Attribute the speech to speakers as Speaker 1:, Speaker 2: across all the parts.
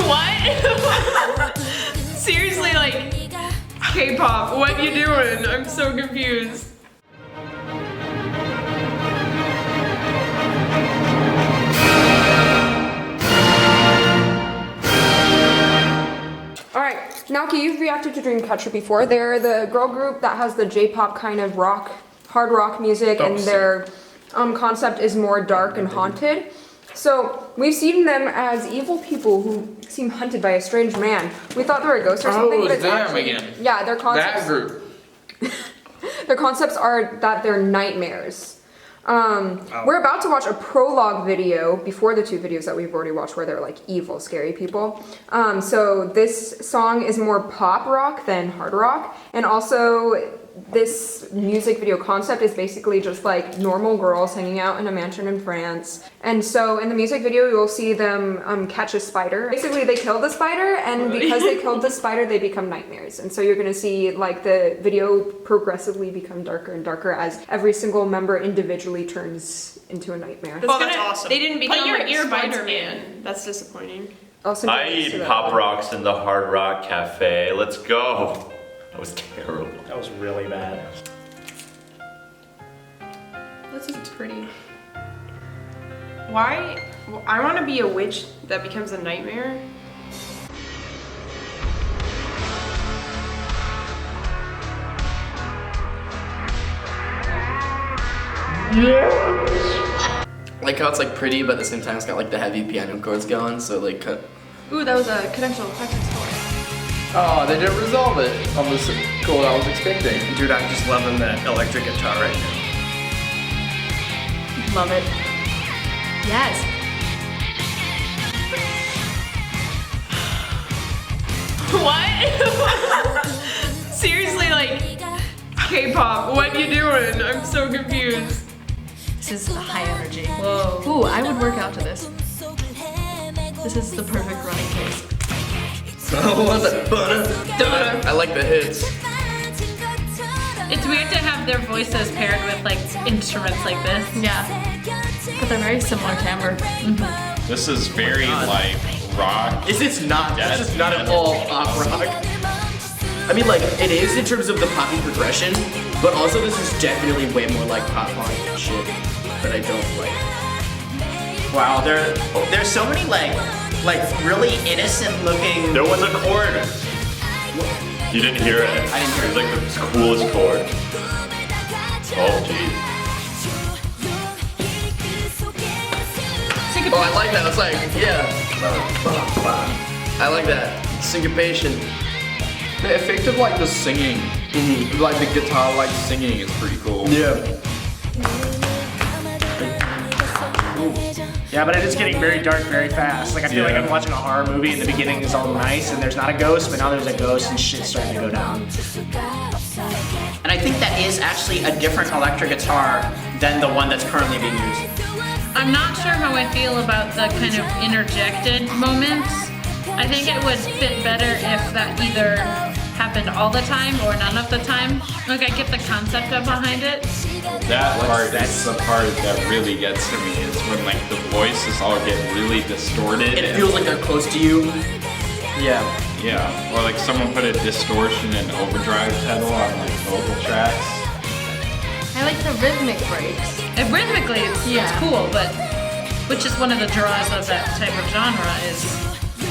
Speaker 1: What? Seriously, like, K-pop, what you doing? I'm so confused.
Speaker 2: Alright, Naoki, you've reacted to Dreamcatcher before. They're the girl group that has the J-pop kind of rock, hard rock music, and their concept is more dark and haunted. So, we've seen them as evil people who seem hunted by a strange man. We thought they were ghosts or something, but it's actually...
Speaker 3: again.
Speaker 2: Yeah, their concepts...
Speaker 3: That group.
Speaker 2: Their concepts are that they're nightmares. We're about to watch a prologue video before the two videos that we've already watched where they're like evil, scary people. So this song is more pop rock than hard rock. And also this music video concept is basically just like normal girls hanging out in a mansion in France. And so in the music video, you'll see them catch a spider. Basically, they kill the spider, and because they killed the spider, they become nightmares. And so you're gonna see like the video progressively become darker and darker as every single member individually turns into a nightmare.
Speaker 1: Oh, that's awesome.
Speaker 4: They didn't become
Speaker 1: your
Speaker 4: like
Speaker 1: earbuds
Speaker 4: Spider-Man. That's disappointing.
Speaker 5: I eat Pop Rocks in the Hard Rock Cafe. Let's go. That was terrible.
Speaker 6: That was really bad.
Speaker 4: This is pretty. Why? I want to be a witch that becomes a nightmare.
Speaker 3: Yes. Like how it's like pretty, but at the same time it's got like the heavy piano chords going, so like cut.
Speaker 4: Ooh, that was a potential effect score.
Speaker 3: Oh, they didn't resolve it on the goal I was expecting.
Speaker 6: Dude, I'm just loving that electric guitar right now.
Speaker 1: Love it. Yes. What? Seriously, like, K-pop, what you doing? I'm so confused.
Speaker 7: This is high energy.
Speaker 1: Whoa.
Speaker 7: Ooh, I would work out to this. This is the perfect running pace.
Speaker 3: I like the hits.
Speaker 1: It's weird to have their voices paired with like instruments like this.
Speaker 7: Yeah. But they're very similar timbre.
Speaker 1: Mm-hmm.
Speaker 5: This is very like rock.
Speaker 3: It's not. It's just not at all pop rock. I mean, like, it is in terms of the poppy progression, but also this is definitely way more like pop punk shit that I don't like.
Speaker 6: Wow, there's so many like really innocent looking.
Speaker 5: There was a chord. You didn't hear it?
Speaker 6: I didn't hear it.
Speaker 5: It was like the coolest chord. Oh, jeez.
Speaker 3: Oh, I like that. It's like, yeah. I like that. Syncopation. The effect of like the singing, like the guitar like singing is pretty cool. Yeah.
Speaker 6: Yeah, but it is getting very dark very fast. Like I feel like I'm watching a horror movie and the beginning is all nice and there's not a ghost, but now there's a ghost and shit's starting to go down. And I think that is actually a different electric guitar than the one that's currently being used.
Speaker 1: I'm not sure how I feel about the kind of interjected moments. I think it would fit better if that either happened all the time or none of the time. Like, I get the concept behind it.
Speaker 5: That part, that's the part that really gets to me, is when like the voices all get really distorted.
Speaker 3: It feels like they're close to you. Yeah.
Speaker 5: Yeah, or like someone put a distortion and overdrive pedal on like vocal tracks.
Speaker 7: I like the rhythmic breaks.
Speaker 1: And rhythmically, it's cool, but which is one of the draws of that type of genre is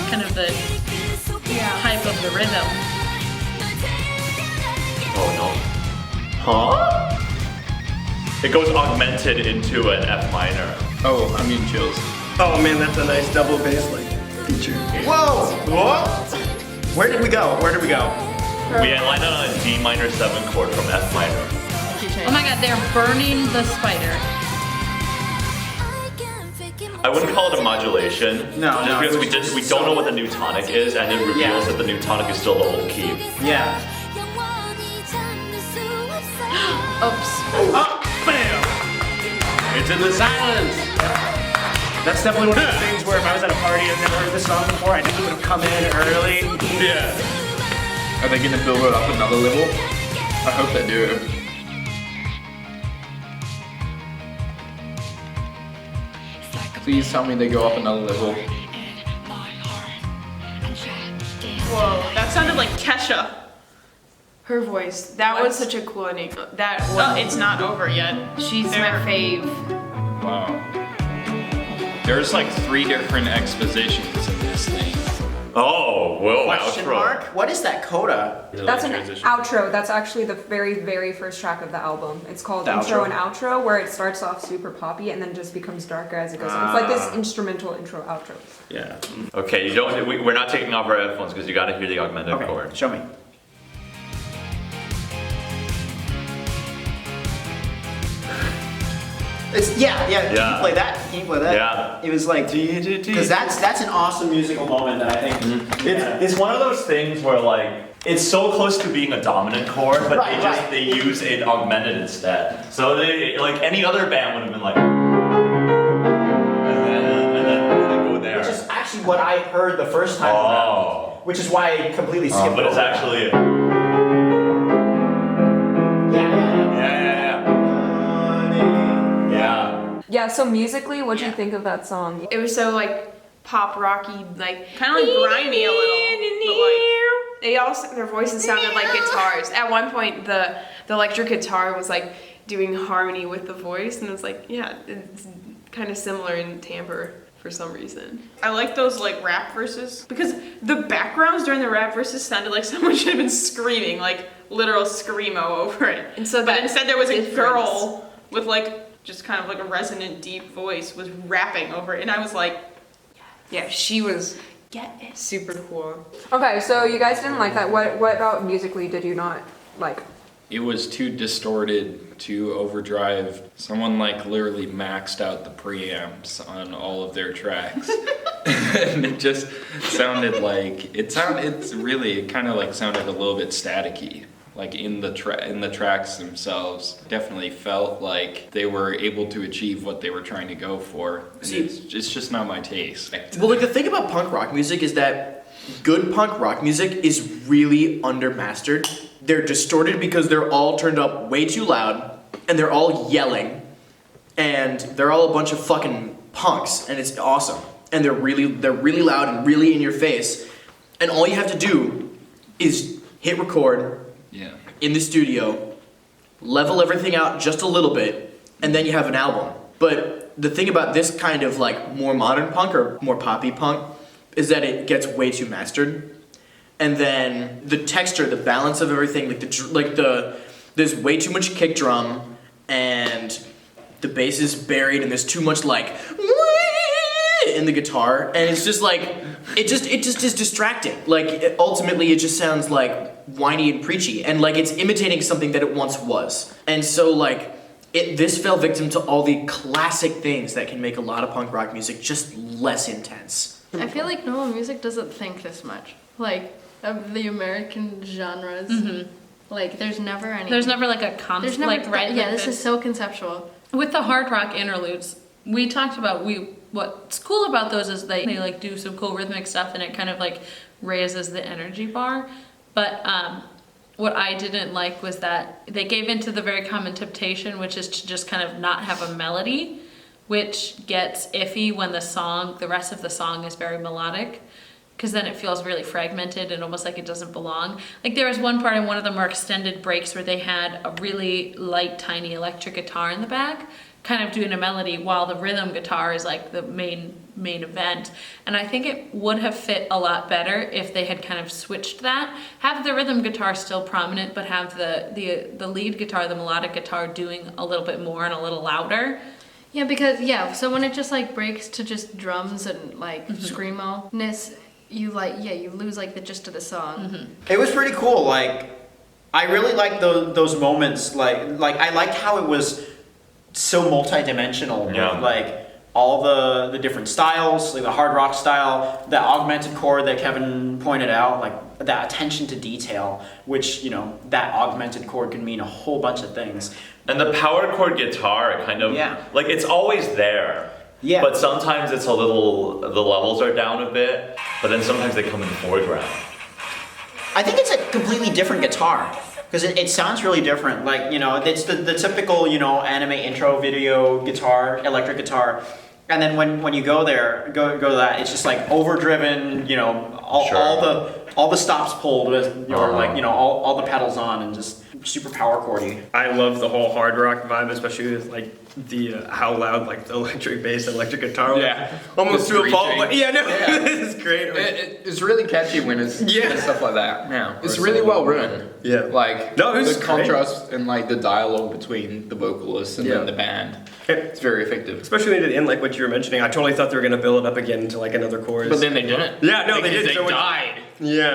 Speaker 1: kind of the hype of the rhythm.
Speaker 5: Oh no. Huh? It goes augmented into an F minor.
Speaker 3: Oh, I mean chills.
Speaker 6: Oh man, that's a nice double bass like feature. Whoa! What? Where did we go? Where did we go?
Speaker 5: We landed on a D minor 7 chord from F minor.
Speaker 1: Oh my god, they're burning the spider.
Speaker 5: I wouldn't call it a modulation.
Speaker 6: No,
Speaker 5: just because we don't know what the new tonic is, and it reveals that the new tonic is still the old key.
Speaker 6: Yeah.
Speaker 7: Oops.
Speaker 6: Oh, bam!
Speaker 5: It's in the silence.
Speaker 6: That's definitely one of those things where if I was at a party and never heard this song before, I think it would have come in early.
Speaker 5: Yeah.
Speaker 3: Are they gonna build it up another level? I hope they do. Please tell me they go up another level.
Speaker 4: Whoa, that sounded like Kesha. Her voice. That was such a cool ending. That it's not over yet. She's my fave.
Speaker 5: Wow. There's like 3 different expositions in this thing. Oh, whoa,
Speaker 6: Question
Speaker 5: outro.
Speaker 6: mark? What is that coda?
Speaker 2: That's an outro. That's actually the very, very first track of the album. It's called
Speaker 6: The
Speaker 2: Intro
Speaker 6: outro?
Speaker 2: and Outro, where it starts off super poppy and then just becomes darker as it goes on. It's like this instrumental intro outro.
Speaker 8: Yeah. Okay, you don't. We're not taking off our headphones because you got to hear the augmented chord.
Speaker 6: Okay, show me. It's yeah. Can you play that? Can you play that?
Speaker 8: Yeah.
Speaker 6: It was like because that's an awesome musical moment that I think.
Speaker 8: It's one of those things where like it's so close to being a dominant chord, but
Speaker 6: Right,
Speaker 8: they use it augmented instead. So they like any other band would have been like, and then go there.
Speaker 6: Which is actually what I heard the first time.
Speaker 8: Oh.
Speaker 6: Which is why I completely skipped.
Speaker 8: But it's
Speaker 6: over
Speaker 8: actually. Yeah.
Speaker 2: Yeah, so musically, what do you think of that song?
Speaker 4: It was so like pop rocky, like kind of like grimy a little, but like they also their voices sounded like guitars. At one point, the electric guitar was like doing harmony with the voice, and it was like it's kind of similar in timbre for some reason. I like those like rap verses because the backgrounds during the rap verses sounded like someone should have been screaming, like literal screamo over it. And so, but instead there was a girl with like just kind of like a resonant deep voice was rapping over it, and I was like, yeah, she was super cool.
Speaker 2: Okay, so you guys didn't like that. What about musically did you not like?
Speaker 5: It was too distorted, too overdrive. Someone like literally maxed out the preamps on all of their tracks. And it just sounded like, it kind of like sounded a little bit staticky. Like in the tracks themselves, definitely felt like they were able to achieve what they were trying to go for. And it's just not my taste.
Speaker 6: Well, like the thing about punk rock music is that good punk rock music is really undermastered. They're distorted because they're all turned up way too loud, and they're all yelling, and they're all a bunch of fucking punks, and it's awesome. And they're really loud and really in your face, and all you have to do is hit record in the studio, level everything out just a little bit, and then you have an album. But the thing about this kind of like more modern punk or more poppy punk is that it gets way too mastered. And then the texture, the balance of everything, there's way too much kick drum, and the bass is buried, and there's too much like in the guitar, and it's just like it just is distracting. Like ultimately, it just sounds like whiny and preachy, and like it's imitating something that it once was. And so like this fell victim to all the classic things that can make a lot of punk rock music just less intense.
Speaker 7: I feel like normal music doesn't think this much. Like, of the American genres, like, there's never any...
Speaker 1: There's never like a concept, like, right?
Speaker 7: Yeah, this is so conceptual.
Speaker 1: With the hard rock interludes, we talked about, what's cool about those is they like do some cool rhythmic stuff, and it kind of like raises the energy bar. But what I didn't like was that they gave into the very common temptation, which is to just kind of not have a melody, which gets iffy when the rest of the song is very melodic, because then it feels really fragmented and almost like it doesn't belong. Like there was one part in one of the more extended breaks where they had a really light, tiny electric guitar in the back, kind of doing a melody while the rhythm guitar is like the main event. And I think it would have fit a lot better if they had kind of switched that. Have the rhythm guitar still prominent, but have the lead guitar, the melodic guitar, doing a little bit more and a little louder.
Speaker 7: Yeah, because, so when it just like breaks to just drums and like screamo-ness, you lose like the gist of the song.
Speaker 6: It was pretty cool. Like, I really liked those moments. Like I liked how it was so multi-dimensional.
Speaker 8: Yeah.
Speaker 6: Like all the different styles, like the hard rock style, the augmented chord that Kevin pointed out, like that attention to detail, which, that augmented chord can mean a whole bunch of things.
Speaker 8: And the power chord guitar kind of, like it's always there.
Speaker 6: Yeah.
Speaker 8: But sometimes it's the levels are down a bit, but then sometimes they come in the foreground.
Speaker 6: I think it's a completely different guitar, because it sounds really different. Like, it's the typical, anime intro video guitar, electric guitar, And then when you go there, go to that, it's just like overdriven, you know, all the stops pulled with your like, you know, all the pedals on and just super power chordy.
Speaker 9: I love the whole hard rock vibe, especially with like the how loud like the electric bass and electric guitar was.
Speaker 3: Yeah.
Speaker 9: Almost
Speaker 3: The
Speaker 9: to a fault,
Speaker 3: screeching.
Speaker 9: but yeah, no,
Speaker 3: Yeah.
Speaker 9: this is great.
Speaker 3: It's really catchy when it's stuff like that.
Speaker 5: Yeah.
Speaker 3: It's really well written.
Speaker 9: Yeah.
Speaker 3: Like
Speaker 9: No, it was
Speaker 3: the
Speaker 9: great.
Speaker 3: contrast and like the dialogue between the vocalists and then the band. It's very effective.
Speaker 9: Especially when it in like what you were mentioning. I totally thought they were gonna build it up again into like another chorus.
Speaker 3: But then they didn't.
Speaker 9: Yeah, no, they
Speaker 3: Because
Speaker 9: did.
Speaker 3: They died.
Speaker 9: Yeah.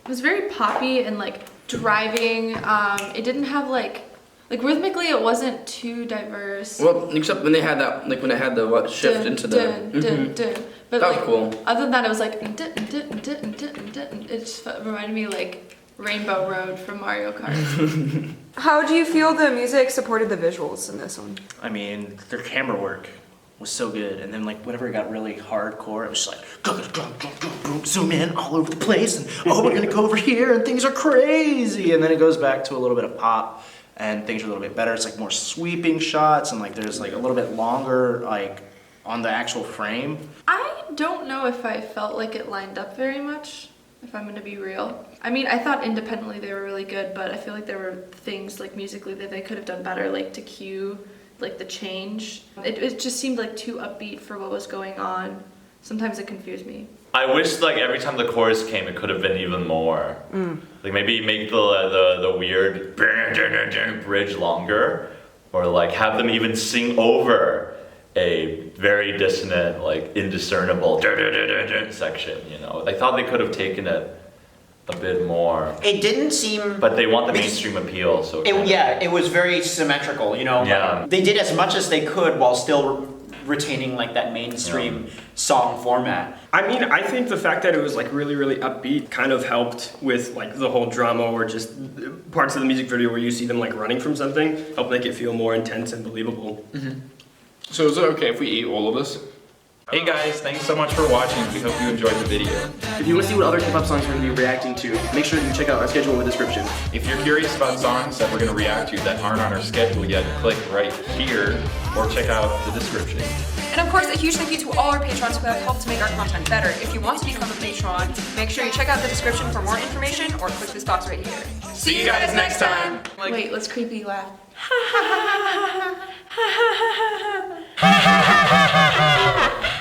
Speaker 7: It was very poppy and like driving. It didn't have like rhythmically it wasn't too diverse.
Speaker 3: Well, except when they had that, like when they had the shift into the.
Speaker 7: But
Speaker 3: That was
Speaker 7: like,
Speaker 3: cool.
Speaker 7: other than that, it was like it just reminded me like Rainbow Road from Mario Kart.
Speaker 2: How do you feel the music supported the visuals in this one?
Speaker 6: I mean, their camera work was so good, and then like whenever it got really hardcore, it was just like go, zoom in all over the place, and oh, we're gonna go over here, and things are crazy, and then it goes back to a little bit of pop, and things are a little bit better. It's like more sweeping shots, and like there's like a little bit longer like on the actual frame.
Speaker 7: I don't know if I felt like it lined up very much, if I'm gonna be real. I mean, I thought independently they were really good, but I feel like there were things like musically that they could have done better, like to cue like the change. It just seemed like too upbeat for what was going on. Sometimes it confused me.
Speaker 8: I wish like every time the chorus came, it could have been even more. Like maybe make the weird bridge longer, or like have them even sing over a very dissonant, like indiscernible section. You know, I thought they could have taken it a bit more.
Speaker 6: It didn't seem.
Speaker 8: But they want the mainstream appeal, so.
Speaker 6: It was very symmetrical. You know,
Speaker 8: Yeah.
Speaker 6: they did as much as they could while still retaining like that mainstream song format.
Speaker 9: I mean, I think the fact that it was like really, really upbeat kind of helped with like the whole drama or just parts of the music video where you see them like running from something, helped make it feel more intense and believable.
Speaker 3: So is it okay if we eat all of this?
Speaker 5: Hey guys, thanks so much for watching. We hope you enjoyed the video.
Speaker 10: If you want to see what other K-pop songs we're going to be reacting to, make sure you check out our schedule in the description.
Speaker 5: If you're curious about songs that we're going to react to that aren't on our schedule yet, click right here or check out the description.
Speaker 2: And of course, a huge thank you to all our patrons who have helped to make our content better. If you want to become a patron, make sure you check out the description for more information or click this box right here.
Speaker 3: See you guys next time.
Speaker 7: Wait, let's creepy laugh.